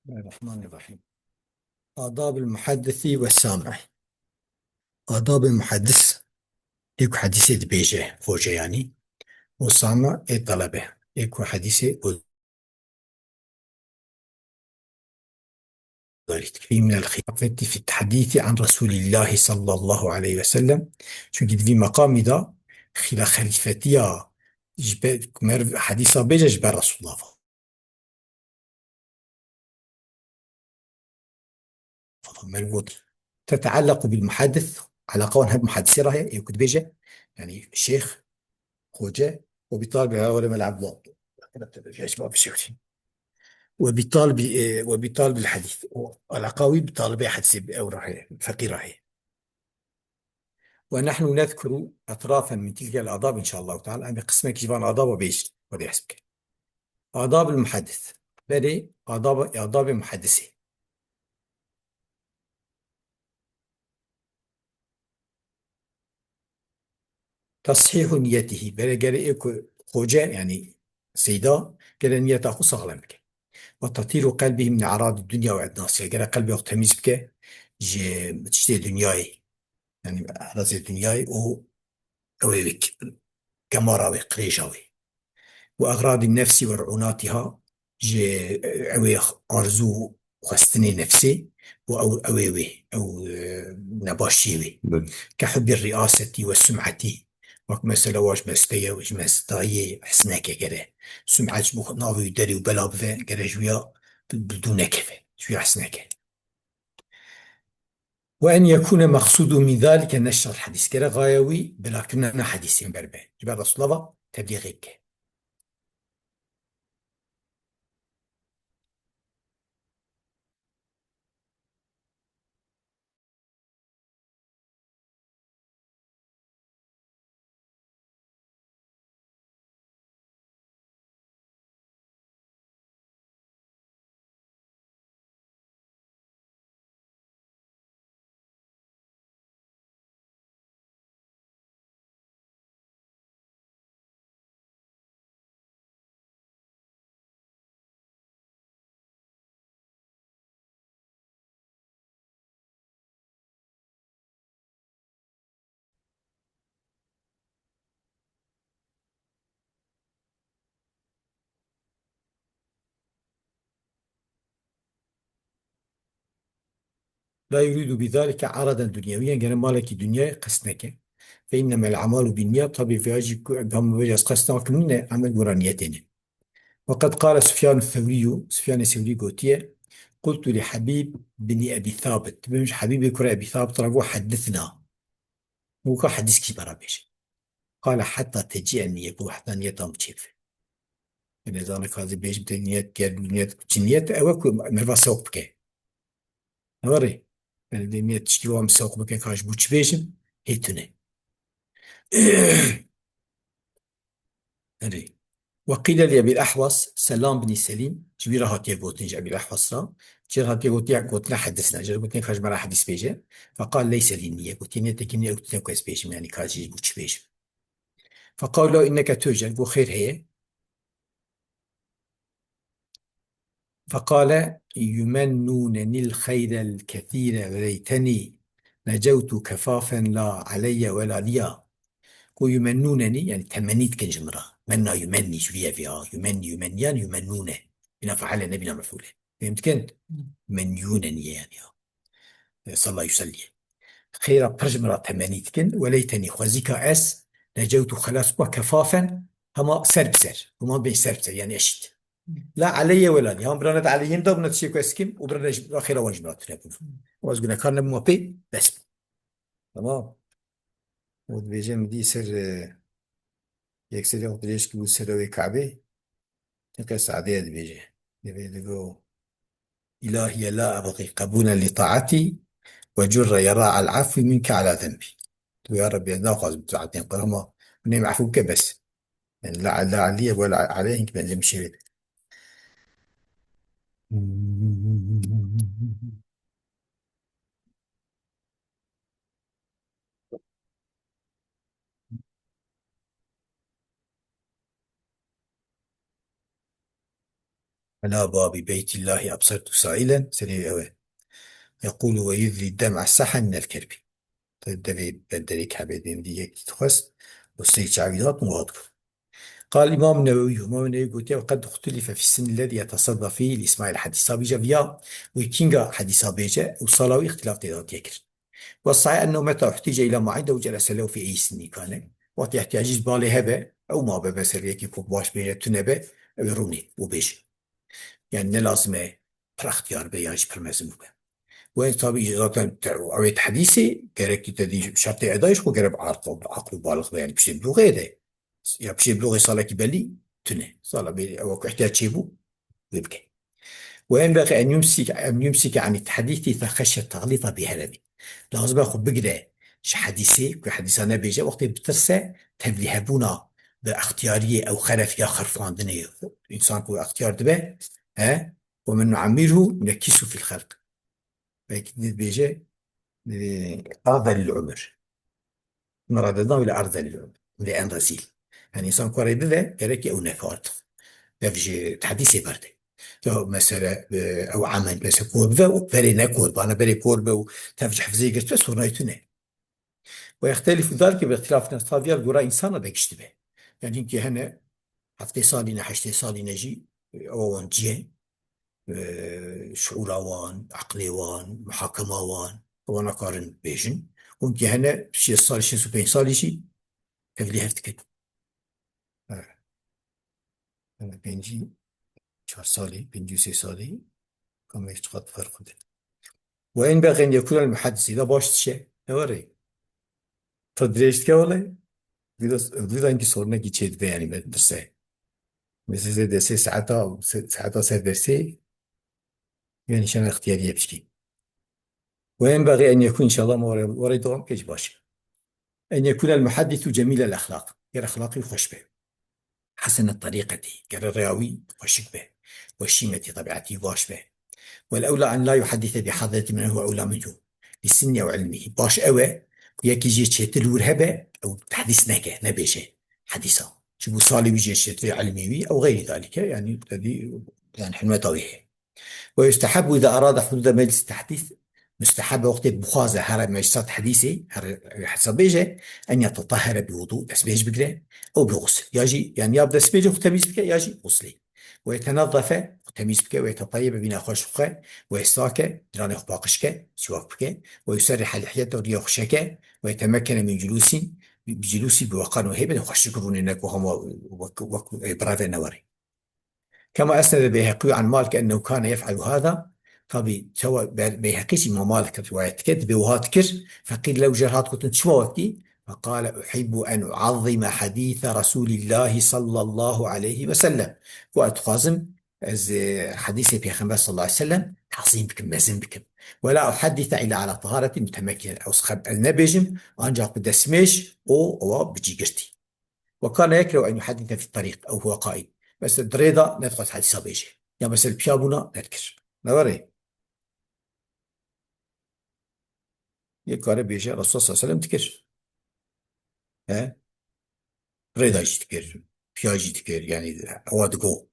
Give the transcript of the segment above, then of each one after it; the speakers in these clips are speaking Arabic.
بسم الله الرحمن الرحيم. آداب المحدث والسامع. آداب المحدث يكو حديثي دبيجة فوجة يعني، والسامع طلبة يكو حديثي ذلك في من الخفة في الحديث عن رسول الله صلى الله عليه وسلم. شو قد في مقام ده خلا خليفتيا جبال حديثة بيجة جبال رسول الله مربوط تتعلق بالمحدث على قول هذا المحدث راهي يكو دبيجة يعني الشيخ خوجة، وبيطالب ولا ملعب ضوء في أسباب السعودي، وبيطالب وبيطالب الحديث، العقاوي بيطالب حديث أو راهي فقير راهي. ونحن نذكر أطرافا من تلك الآداب إن شاء الله تعالى، أن قسمك جبان آداب وبيش وده يحسبك آداب المحدث. بلي آداب المحدثين: تصحيح نيته، بلي قال خوجة يعني سيدا قال نيته أخو صغلمك، وتطهير قلبه من أعراض الدنيا والناس، قال قلبي وقت تميز بك جي تشتي دنياي يعني أعراض الدنياي أويك كما راوي قريشاوي، وأغراض النفس ورعوناتها جي أوي أرزو خستني نفسي أو أويوي أو نباشيوي، بل. كحب الرئاسة والسمعة، وكمثلا واش مستيا واش مستاي حسناك كده سمعة ناوي داري وبلا بذا كده شوية بدون كفة شوية حسناك. وأن يكون مقصود من ذلك نشر الحديث كده غايوي بلكننا حديثين بربع جبال رسول الله تبليغك. لا يريد بذلك عرضا دنيويا قال مالك دنيا قسنك، فإنما الأعمال بالنيات طبيعي في هم وجه قسنا من عمل ورانيتين. وقد قال سفيان الثوري قوتيه: قلت لحبيب بن أبي ثابت، مش حبيب كرة أبي ثابت رجو حدثنا، هو حديث كبار بيش. قال حتى تجيئني يقول حتى نيتهم تشيف، إذا ذلك هذا بيش بتنيت كاد نيت نيت أو مرة سوق بك نوري يعني نيت تشتوام سوق بك كاش بوتش بيشم هيتونه. أري. وقيل لأبي الأحوص سلام بن سليم جبيرة هاتي قوتين أبي الأحوص را جير هاتي قوتنا حدثنا جير قوتين خرج مرا حديث بيجي، فقال ليس لي نية قوتين تكني قوتين كويس بيجي يعني كاجي بوتش بيجي. فقال له إنك توجد قو خير هي. فقال يمنونني الخير الكثير وليتني نجوت كفافا لا علي ولا لي. قو يمنونني يعني تمنيت كنجمرة منا يمني شوية فيها يمني يمنيان يمنونه بنا فعل نبينا مفعوله. فهمت كنت من يونني يعني صلى الله يسلي خير برجمرة تمنيت كن وليتني خوزيكا اس نجوت خلاص وكفافا هما سربسر هما بين سربسر يعني اشت لا علي ولا لي هم برند عليهم ده بنت شيكو اسكيم وبرند خير واجبات تلعبون وازقنا كان موبي بس تمام. ودبيجم دي سر يكسر يوم بديش كبو سروي كعبه تنقص عديد بيجي يقول إلهي لا أبغي قبولا لطاعتي وجر يراعى العفو منك على ذنبي. يا رب يا ناقص بتاعتين قرما من عفوك بس يعني لا علي ولا عليك من المشي. على باب بيت الله أبصرت سائلا سري أوي يقول ويذري الدمع السحن من الكرب. تدري بدريك حبيبين دي تخص والسيد شعبيات مواظب. قال الإمام النووي قلت وقد اختلف في السن الذي يتصدى فيه لإسماع الحديث صابيجا فيا ويكينغا حديث بيجا وصلاوي اختلاف تيرات يكر. والصحيح أنه متى احتاج إلى معد وجلس له في أي سن كان وقت يحتاج بالي هبة أو ما ببسر يكي باش بيه تنبه أو يروني وبيش يعني لازمه پر اختیار به یاش پر مزمو به و این طبیعی zaten اوید حدیثی gerekli dediği şartı edayış ko gerek aklı balık yani bir şey buluğu de ya bir şey buluğu sala ki belli tüne sala bir o ihtiyaç bu ويبكي وينبغي أن يمسك عن الحديث فخشية التغليط بهذا لازم أخذ بقدر ش حديثي كحديثنا بيجا وقت بترسى تذهبون باختيارية أو خلفية خرفان دنيا إنسان كو اختيار دبه ها ومن نعمره نكسه في الخلق لكن بيجا أرض للعمر مرادنا إلى أرض للعمر لأن رزيل يعني إنسان كو ريد ذا كريكي أو نكات بفجي تحديثي برده تو مثلا او عمل مثلا كوربه وبري نكوربه انا بري كوربه وتفجح في زي قلت بس ورنايتونه ويختلف ذلك باختلاف نصابير قرا انسان بيكشتبه يعني انك هنا حتى صالينا حشتي صالينا جي اوان جي شعور اوان عقلي وان محاكمة وان وانا قارن بيجن وانك هنا شي صالي شي سبين صالي شي تفلي هرتكت انا بينجي 4 سالي بينجي 6 سالي كم يشتغل فرق ده وينبغي أن يكون المحدث إذا باش شيء نوري تدريج كوالي بيدا إنك صورنا كي تشيد بياني بدرسه مثل زي درسي ساعتا سير درسي يعني شان اختياري يبشكي وينبغي أن يكون إن شاء الله ورد دوام كيش باش أن يكون المحدث جميل الأخلاق غير أخلاقي خوش به حسن الطريقة غير الرياوي خوشك به والشيمة طبيعتي واش به والأولى أن لا يحدث بحضرة من هو أولى منه لسن أو علمه باش أوى يكي جي تشتل ورهبة أو تحديث نكه نبيشه حديثا شبو صالي بيجي تشتل علمي أو غير ذلك يعني الذي يعني حلمة طويلة ويستحب إذا أراد حدود مجلس التحديث مستحب وقت بخازة هرب مجلسات حديثي حسب بيجي أن يتطهر بوضوء تسبيج بكره أو بغسل يجي يعني يبدأ تسبيج وتميز بك يجي غسلي ويتنظف وتميز بك ويتطيب بين خشقه ويستاك دران باقشك سواك بك ويسرح لحيته ريخشك ويتمكن من بجلوس بوقار وهيبة وخشكرون إنك وهم وإبراف النوري كما أسند البيهقي عن مالك أنه كان يفعل هذا طبي سواء بيهقيش إمام مالك رواية كتب وهات كر فقيل له جرهات كنت شواتي فقال أحب أن أعظم حديث رسول الله صلى الله عليه وسلم وأتخازم از حديث بيغمبر صلى الله عليه وسلم تعظيم بكم مزن بكم ولا أحدث إلا على طهارة متمكنة أو صخب النبيجم أنجاق بدسميش أو بجيجرتي وكان يكره أن يحدث في الطريق أو هو قائد بس دريضة ندخل حديثة بيجي يا بس البيابونا نذكر نوري يقال بيجي الرسول صلى الله عليه وسلم تكر ها ريضة يجي تكر بياجي تكر يعني هو دقو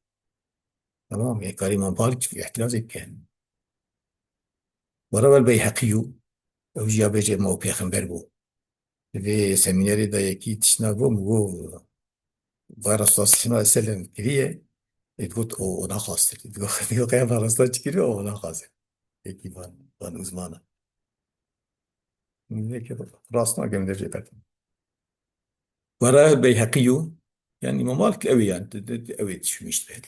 تمام يعني قال إمام مالك في احتلال زي كان وروى البيهقي أو جاب بيجي ما هو بيخنبر بو في سميناري دا يكي تشنابو مو الرسول صلى الله عليه وسلم كريه تقول او ona خاصة تقول قيام الرسول تكريه ona خاصة يكي بان uzmanı هيك راسنا قام وراه البيهقي يعني إمام مالك قوي يعني قوي شو يشتبه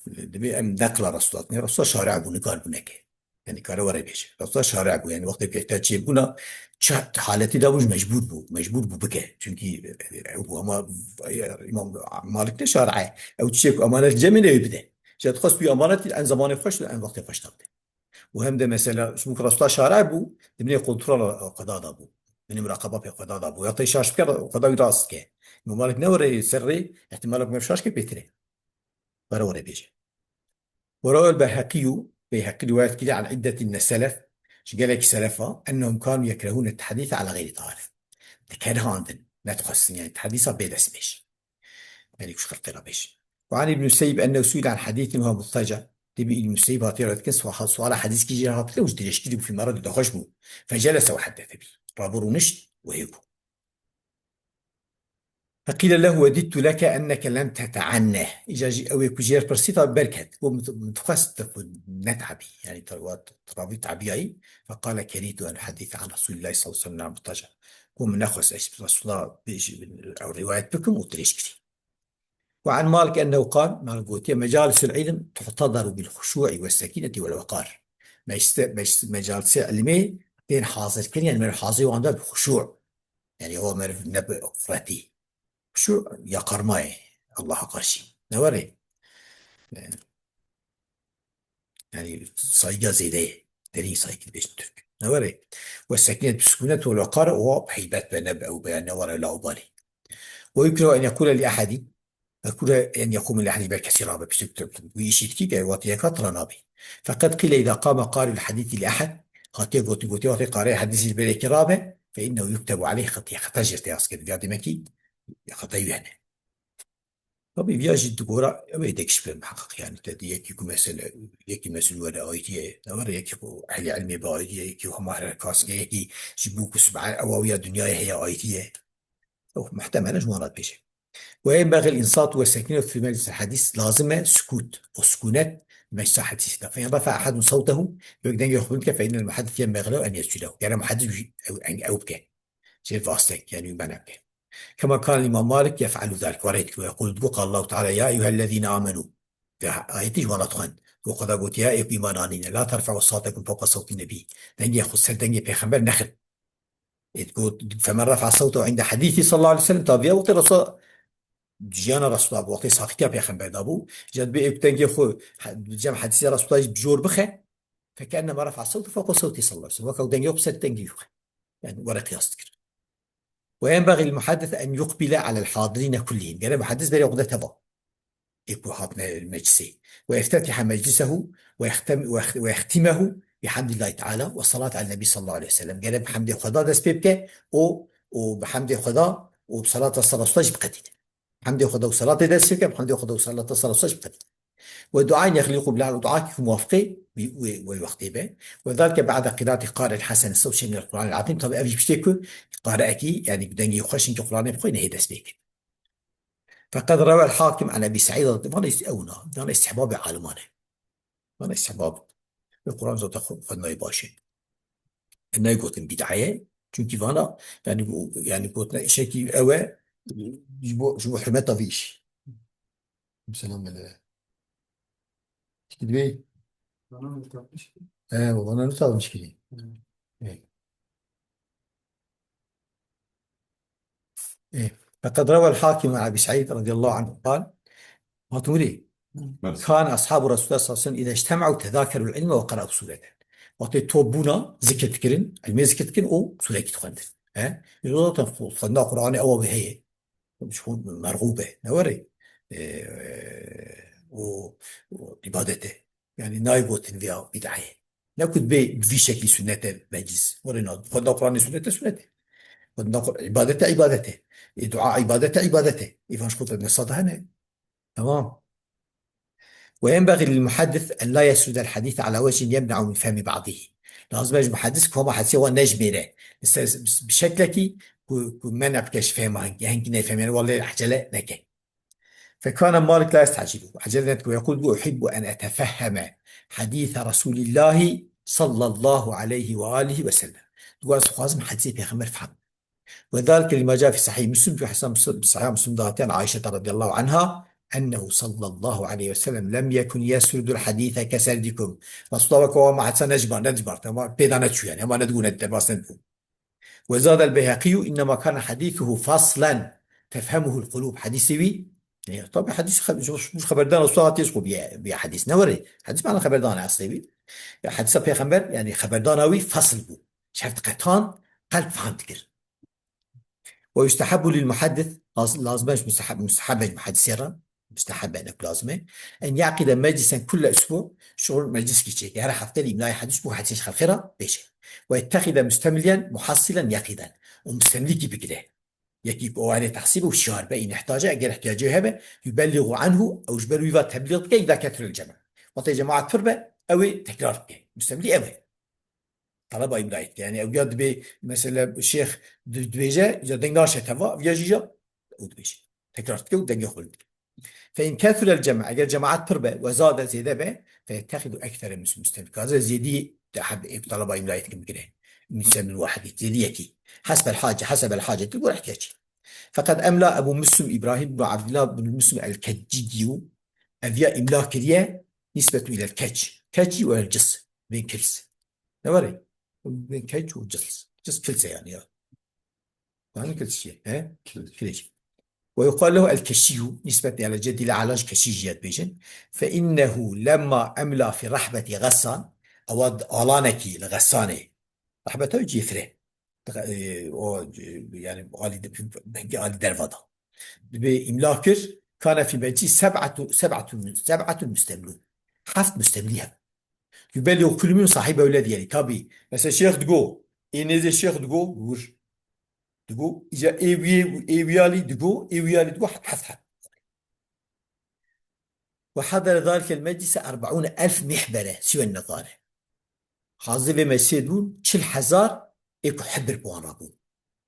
دبي أم نقل رسولات يعني رسول شارع بو نقال بنك يعني كاره ورا بيش رسول شارع بو يعني وقت بيحتاج شيء بونا حالتي ده مش مجبور بو بك çünkü هو ما إمام مالك شارعه أو تشيك أمانة الجميع يبدأ جد خاص بأمانة عن زمان خوش عن وقت خوش تبدأ وهم ده مثلا شو ممكن رسول شارع بو دبني كنترول قضاء بو من مراقبة في قضاء بو يعطي شاش بكرة قضاء راس كه مالك نوري سري احتمالك ما بشاش كي بيتري ورا بيجي وروى بيهقي رواية كده عن عدة من السلف قال لك سلفا أنهم كانوا يكرهون الحديث على غير طهارة كان عندن لا تخص يعني الحديث بيد اسمش يعني وش خلق ربيش وعن ابن السيب أنه سئل عن حديث وهو مضطجع. تبي ابن السيب هاتي كان سؤال حديث كي جرى هاتي وش تشكيله في مرض دخشبه، فجلس وحدث به رابر نشت وهيكو. فقيل له وددت لك أنك لم تتعنه إجا أو يكجير برسيطة بركت ومتخصص نتعبي يعني ترابي تعبيعي. فقال كريت أن أحدث عن رسول الله صلى الله عليه وسلم مضطجع ومن نخص رسول الله أو رواية بكم وتريشكتي. وعن مالك أنه قال مالك قلت مجالس العلم تحتضر بالخشوع والسكينة والوقار. مجالس علمي بين حاضر كان يعني من حاضر وعنده بخشوع، يعني هو مرف نبأ فراتي شو يا قرماي الله قرشي نوري، يعني صيغة زي ده تري صيغة بيش ترك نوري. والسكينة بالسكونة والوقار وهيبات بنبأ أو بيان ولا لا أبالي. ويمكن أن يقول لأحد أقول أن يقوم الأحد بالكثير بشكل ويشتكي كواتي كثر نابي. فقد قيل إذا قام قارئ الحديث لأحد خطيب وتي قارئ حديث البلد رابع فإنه يكتب عليه خطيئة خطاجر تياسك قاعد مكي خطيئة يعني. طبعا بيجي تقول أبيدك شبه محقق يعني تدي يكيكو مثلا يكي مثلا ولا أيديا نور يكيكو أهل علمي بأيديا يكيكو هم أهل كاس يكي جبوك سبعة أو يا دنيا هي أيديا أو محتمل جوانات بيجي. وينبغي الإنصات والسكينة في مجلس الحديث لازمة سكوت وسكونات مش حديث. فإن رفع أحد صوته يقدر يخبرك فإن المحدث ينبغي له أن يسجد له يعني محدث أو بك شيء فاستك يعني بنك. كما كان الإمام مالك يفعل ذلك وريت ويقول قال الله تعالى يا أيها الذين آمنوا في آيتي ونطخن وقد قلت يا أيها إيمانانين لا ترفعوا صوتكم فوق صوت النبي دنجي خسر دنجي بيخمبر نخل تقول فمن رفع صوته عند حديث صلى الله عليه وسلم طب وقت الرسول جيانا رسول الله وقت صافتي بيخمبر دابو جد بيك دنجي خو جمع حديث رسول الله بجور بخه فكأنما رفع صوته فوق صوت صلى الله عليه وسلم وكان دنجي خسر دنجي يعني ورا قياس. وينبغي للمحدث أن يقبل على الحاضرين كلهم يعني المحدث بلا يقدر تبع يكون حاطنا المجلسي ويفتتح مجلسه ويختمه بحمد الله تعالى والصلاة على النبي صلى الله عليه وسلم قال بحمد خدا دست بيبك وبحمد خدا وبصلاة الصلاة بقديد حمد خدا وصلاة دست بيبك بحمد خدا وصلاة الصلاة بقديد. ودعاء يخلق بالله ودعاء موافقه ويوقته وذلك بعد قراءة قارئ الحسن الصوت من القرآن العظيم. طب أبي بشتكي قارئكي يعني بدني يخش إنك القرآن بخوين هي تسبيك. فقد روى الحاكم عن أبي سعيد رضي الله عنه أنا استحباب عالمانه أنا استحباب القرآن ذات خدنا يباشي إنه يقول بدعية çünkü فانا يعني قلت شيء أوى جبوا حرمتها فيش سلام الله كده والله أنا صار مشكلة. إيه. إيه. فقد روى الحاكم عن أبي سعيد رضي الله عنه قال ما تقولي كان أصحاب رسول الله صلى الله عليه وسلم إذا اجتمعوا تذاكروا العلم وقرأوا سورة وقت توبونا ذكر تكرن علمي ذكر تكرن أو سورة كتخوند يقولون تنفوض فلنا قرآن أو بهي مش مرغوبة نوري وعبادته يعني نايبوت فيها بدعية ناكد في شكل سنة مجلس ورنا فلنا قرآن سنة عبادته عبادته دعاء عبادته عبادته إذا شكوت النصاد هنا تمام. وينبغي للمحدث أن لا يسرد الحديث على وجه يمنع من فهم بعضه. لازم المحدث هو محدث هو نجمه بشكلك منع بكش فهمه يعني يفهم والله عجلة نكه. فكان مالك لا يستعجل عجلة ويقول أحب أن أتفهم حديث رسول الله صلى الله عليه وآله وسلم. تقول لازم حديث بيغمر فهم. وذلك لما جاء في صحيح مسلم في صحيح مسلم ذاتين عائشة رضي الله عنها أنه صلى الله عليه وسلم لم يكن يسرد الحديث كسردكم. رسول الله وما حتى نجبر تمام بيدانا شو يعني ما ندقون الدباس ندقون. وزاد البيهقي إنما كان حديثه فصلا تفهمه القلوب حديثي يعني طبعا حديث مش خبردان رسول الله تيسقو بحديث نوري حديث معنى خبردان أصلي حديث بيغمبر يعني خبردانوي فصل بو شفت قطان قلب فهمت كده. ويستحب للمحدث لازم مستحب المحدث سيرا مستحب أنك لازمه أن يعقد مجلسا كل أسبوع شغل مجلس كيشي يعني حتى لي ملاي حدث بو حدث خيرا بيشي ويتخذ مستمليا محصلا يقيدا ومستملكي بكده يكيب أواني تحسيبه والشهر بقى إن احتاجه أجل احتياجه هبه يبلغ عنه أو يجبر يفا تبليغ بك إذا كثر الجمع وطي جماعة فربة أو تكرار بك مستملي أوي طلبة إبراهيم يعني أوجاد بي مثلا الشيخ دبيجة إذا دنقاش تفا فيجيجا ودبيجة تكرار بك ودنقا خلد فإن كثر الجمع أجل جماعات فربة وزاد زيادة به فيتخذ أكثر من مستملك هذا زيدي تحب طلبة إبراهيم كده من الواحد زيديتي حسب الحاجة تقول احتياجي فقد أملى أبو مسلم إبراهيم بن عبد الله بن مسلم الكجي أذيا إملاء كريه نسبة إلى الكج كجي والجس بين كلس نوري بين كج والجس جس كلسة يعني كل شيء كلش ويقال له الكشي نسبة إلى الجد إلى علاج كشيجيات بيجن فإنه لما أملى في رحبة غسان أود أولانكي لغسانه رحبته جيثره يعني غالي درفضة بإملاكر كان في بيتي سبعة مستملون حفت مستمليها يبلغ كل من صاحب أولاد يعني طبي مثلا الشيخ دقو إنزل الشيخ دقو دقو إذا إيويالي دقو إيويالي دقو حفت وحضر ذلك المجلس 40,000 محبرة سوى النظارة حاضر ما يسيدون شل حزار إيكو حبر بوانابون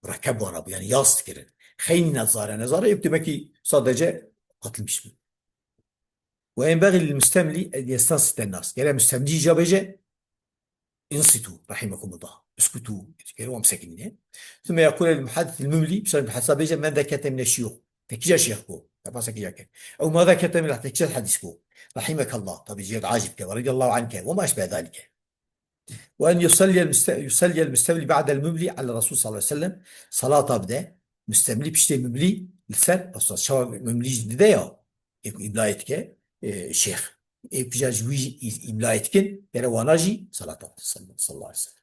ركب وانابون يعني ياست كرن خيني نظارة يبتمكي صدجة قتل بشمل وينبغي للمستملي أن يستنصت الناس قال مستملي جابجة انصتوا رحمكم الله اسكتوا وامسكنين ثم يقول للمحدث المملي بسبب حسب بيجا ماذا كتب من الشيوخ تكجا شيخ بو أو ماذا كتب من تكجا الحديث بو رحمك الله طب يجي عاجبك ورضي الله عنك وما أشبه ذلك وأن يصلي المستملي بعد المملي على الرسول صلى الله عليه وسلم صلاة أبدا مستملي بشتي مملي لسان رسول شو مملي جديا إبلايتك شيخ إبجاج ويجي إبلايتكن يرواناجي صلاة صلى الله عليه وسلم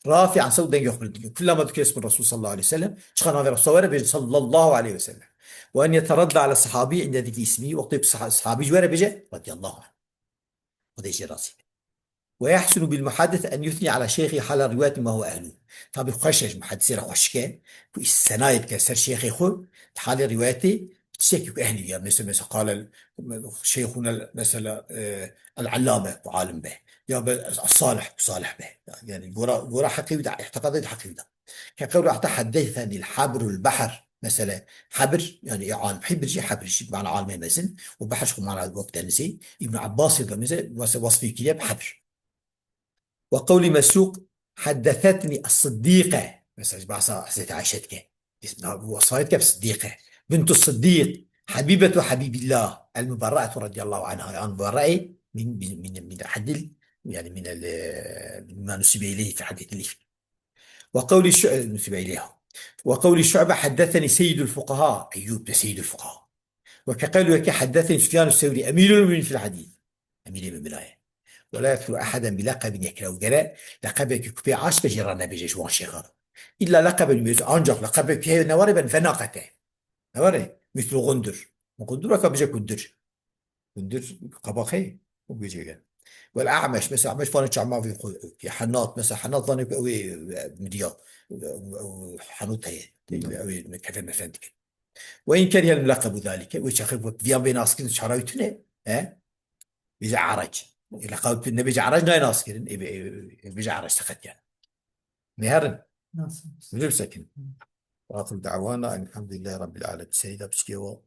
رافعا صوت دين يخبر كلما ذكر اسم الرسول صلى الله عليه وسلم شخنا هذا الرسول صلى الله عليه وسلم وأن يتردى على الصحابي عند ذكر اسمه وقت الصحابي جوار بيجي رضي الله عنه وده يجي راسي ويحسن بالمحدث أن يثني على شيخي حال رواية ما هو أهله طب يخشش محدثين خوشكه السنايد كسر شيخي خو حال روايتي تشكي أهلي يعني مثل قال شيخنا مثلا العلامة وعالم به يا الصالح صالح به يعني ورا حقيقة اعتقادات حقيقة كقول حدثني الحبر البحر مثلا حبر يعني عالم حبر شيء حبر شيء معنى عالم مثلا وبحر شو معنى الوقت نسي ابن عباس مثلا وصفي كتاب حبر وقول مسروق حدثتني الصديقة مثلا بعصا حسيت عائشتك وصايتك بالصديقة بنت الصديق حبيبة حبيب الله المبرأة رضي الله عنها المبرأة من حد يعني ما نسب إليه في حديث الليف وقول الشعب نسب إليه وقول الشعبة حدثني سيد الفقهاء أيوب سيد الفقهاء وكقول حدثني سفيان الثوري أمير المؤمنين في الحديث أمير المؤمنين ولا يذكر أحدا بلقب يكره جلاء لقبك كبي عاش بجيران بيجيش وان شغال إلا لقب الميز أنجح لقبك هي نواربا فناقته نواري مثل غندر وغندر لقب بيجي كندر كندر قباخي وبيجي جل والأعمش مثلا أعمش فانا شعما في حناط مثلا حناط فانا قوي مديا حنوط هي كذا مثلا وإن كره الملقب ذلك وش أخذ فيان بين أسكن شرايتنا ها بيجي عرج إذا قلت النبي بيجي عرج ناي ناسكرين بيجي عرج سخت يعني مهرن وجب سكن وآخر دعوانا الحمد لله رب العالمين سيدة بسكيوا